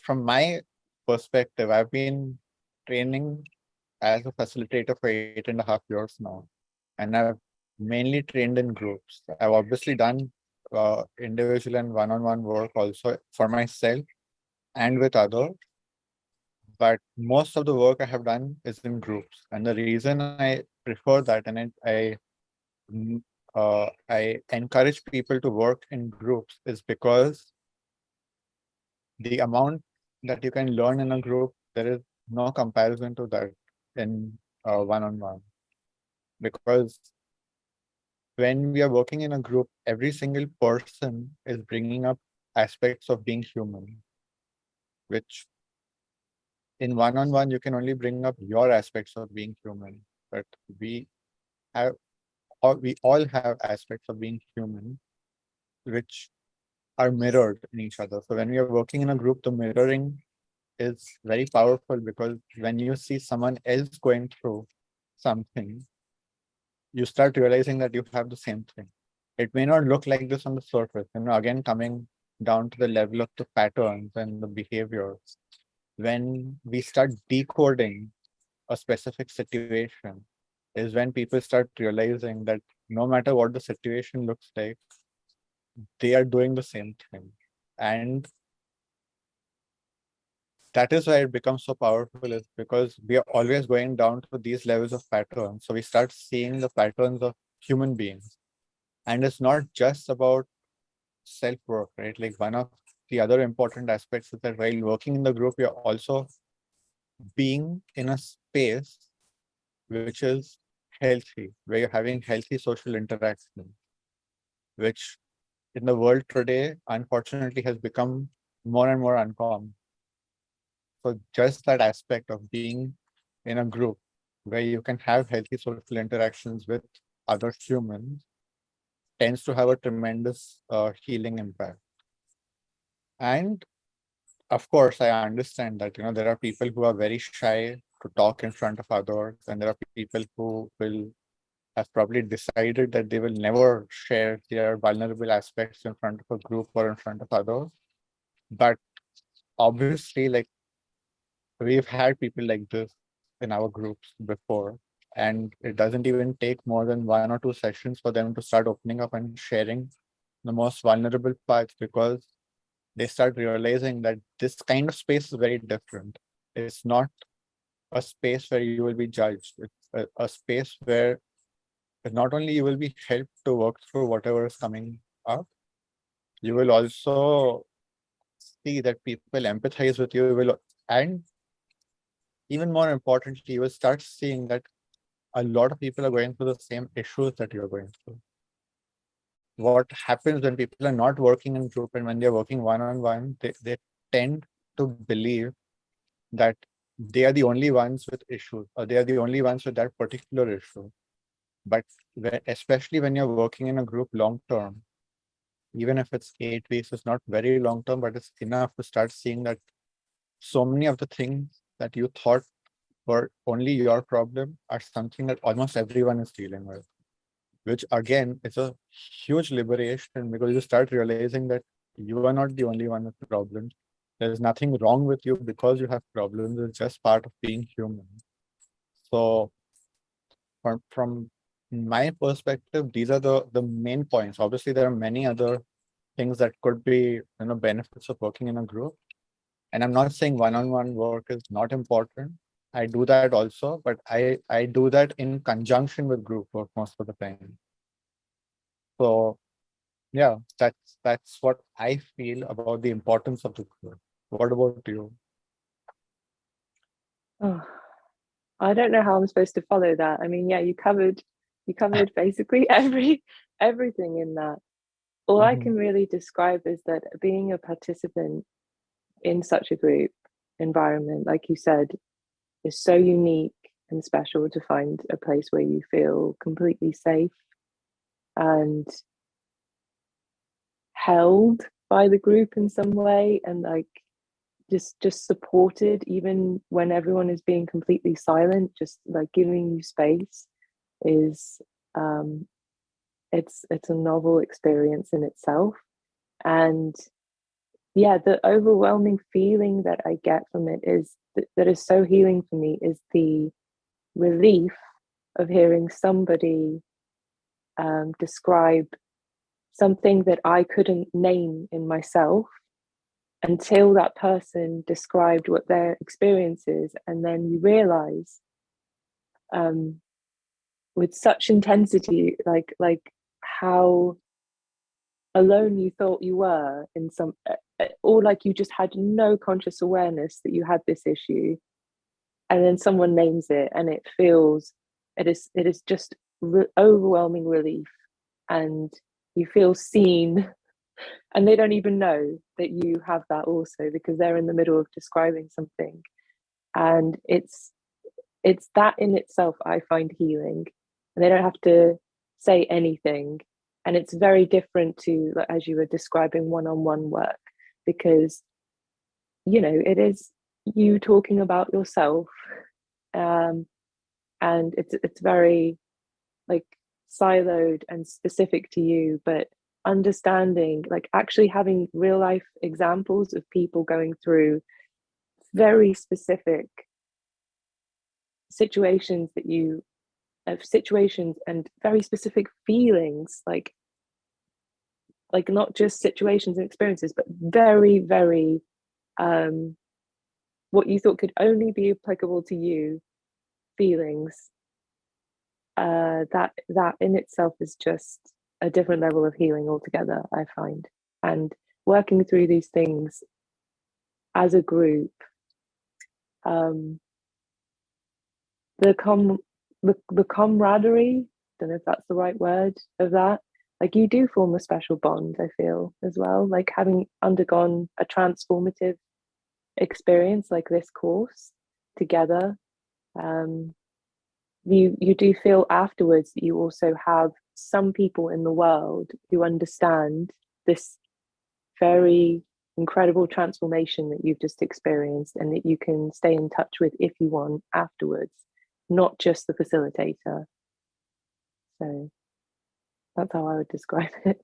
from my perspective, I've been training as a facilitator for 8.5 years now, and I've mainly trained in groups. I've obviously done individual and one-on-one work also for myself and with others, but most of the work I have done is in groups. And the reason I prefer that and mm, I encourage people to work in groups is because the amount that you can learn in a group, there is no comparison to that in one-on-one. Because when we are working in a group, every single person is bringing up aspects of being human, which in one-on-one, you can only bring up your aspects of being human. But we have, or we all have aspects of being human, which are mirrored in each other. So when we are working in a group, the mirroring is very powerful because when you see someone else going through something, you start realizing that you have the same thing. It may not look like this on the surface, again, coming down to the level of the patterns and the behaviors. When we start decoding a specific situation, is when people start realizing that no matter what the situation looks like, they are doing the same thing. And that is why it becomes so powerful, is because we are always going down to these levels of patterns. So we start seeing the patterns of human beings. And it's not just about self-work, right? Like one of the other important aspects is that while working in the group, you're also being in a space which is healthy, where you're having healthy social interaction, which in the world today, unfortunately, has become more and more uncommon. So just that aspect of being in a group where you can have healthy social interactions with other humans tends to have a tremendous healing impact. And of course, I understand that there are people who are very shy to talk in front of others, and there are people who will have probably decided that they will never share their vulnerable aspects in front of a group or in front of others. But obviously, like we've had people like this in our groups before, and it doesn't even take more than 1 or 2 sessions for them to start opening up and sharing the most vulnerable parts, because they start realizing that this kind of space is very different. It's not a space where you will be judged. It's a space where not only you will be helped to work through whatever is coming up, you will also see that people empathize with you, and even more importantly, you will start seeing that a lot of people are going through the same issues that you're going through. What happens when people are not working in group and when they're working one-on-one, they tend to believe that they are the only ones with issues, or they are the only ones with that particular issue. But especially when you're working in a group long term, even if it's 8 weeks, it's not very long term, but it's enough to start seeing that so many of the things that you thought were only your problem are something that almost everyone is dealing with, which again is a huge liberation, because you start realizing that you are not the only one with problems. There's nothing wrong with you because you have problems. It's just part of being human. So from my perspective, these are the main points. Obviously, there are many other things that could be benefits of working in a group. And I'm not saying one-on-one work is not important. I do that also, but I do that in conjunction with group work most of the time. So yeah, that's what I feel about the importance of the group. What about you? Oh, I don't know how I'm supposed to follow that. I mean, yeah, you covered basically everything in that. All I Mhm. can really describe is that being a participant in such a group environment, like you said, is so unique and special to find a place where you feel completely safe and held by the group in some way, and like just supported even when everyone is being completely silent. Just like giving you space is um it's a novel experience in itself. And yeah, the overwhelming feeling that I get from it is that is so healing for me is the relief of hearing somebody describe something that I couldn't name in myself until that person described what their experience is. And then you realize with such intensity, like how alone you thought you were in some, or like you just had no conscious awareness that you had this issue. And then someone names it and it feels, it is just overwhelming relief, and you feel seen, and they don't even know that you have that also because they're in the middle of describing something. And it's that in itself I find healing, and they don't have to say anything. And it's very different to, like, as you were describing, one-on-one work, because it is you talking about yourself, and it's very like siloed and specific to you. But understanding, like actually having real life examples of people going through very specific situations and very specific feelings, like not just situations and experiences, but very, very what you thought could only be applicable to you feelings. That in itself is just a different level of healing altogether, I find. And working through these things as a group, the camaraderie, don't know if that's the right word, of that, like you do form a special bond, I feel, as well, like having undergone a transformative experience like this course together. You do feel afterwards that you also have some people in the world who understand this very incredible transformation that you've just experienced, and that you can stay in touch with if you want afterwards, not just the facilitator. So that's how I would describe it.